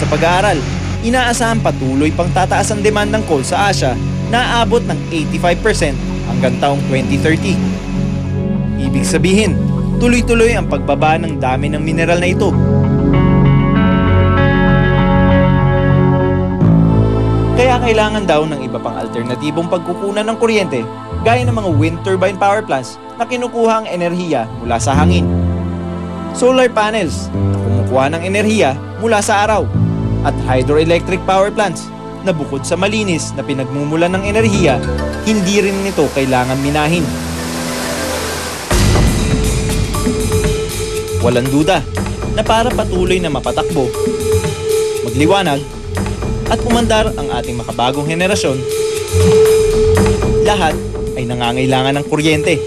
sa pag-aaral, inaasahan patuloy pang tataas ang demand ng coal sa Asia na aabot ng 85% hanggang taong 2030. Ibig sabihin, tuloy-tuloy ang pagbaba ng dami ng mineral na ito. Kaya kailangan daw ng iba pang alternatibong pagkukunan ng kuryente gaya ng mga wind turbine power plants na kinukuha ang enerhiya mula sa hangin. Solar panels na kumukuha ng enerhiya mula sa araw at hydroelectric power plants na bukod sa malinis na pinagmumulan ng enerhiya, hindi rin nito kailangan minahin. Walang duda na para patuloy na mapatakbo, magliwanag, at umandar ang ating makabagong henerasyon, lahat ay nangangailangan ng kuryente.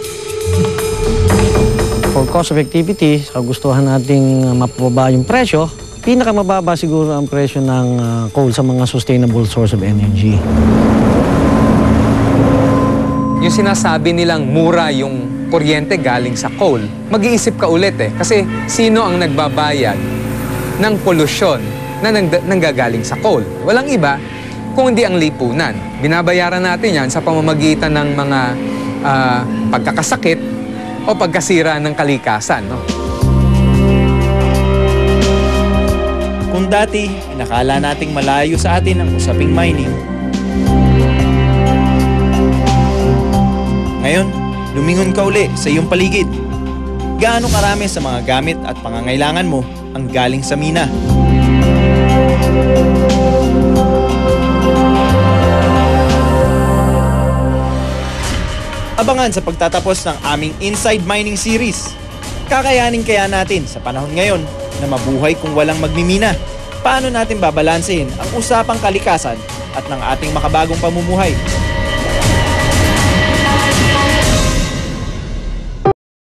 For cost effectivity, sa gustuhan nating mapababa yung presyo, pinakamababa siguro ang presyo ng coal sa mga sustainable source of energy. Yung sinasabi nilang mura yung kuryente galing sa coal, mag-iisip ka ulit Kasi sino ang nagbabayad ng polusyon na nanggagaling sa coal? Walang iba kung hindi ang lipunan. Binabayaran natin yan sa pamamagitan ng mga pagkakasakit o pagkasira ng kalikasan. No? Kung dati, inakala nating malayo sa atin ang usaping mining, ngayon, lumingon ka uli sa iyong paligid. Gaano karami sa mga gamit at pangangailangan mo ang galing sa mina? Abangan sa pagtatapos ng aming Inside Mining Series. Kakayanin kaya natin sa panahon ngayon na mabuhay kung walang magmimina? Paano natin babalansehin ang usapang kalikasan at ng ating makabagong pamumuhay?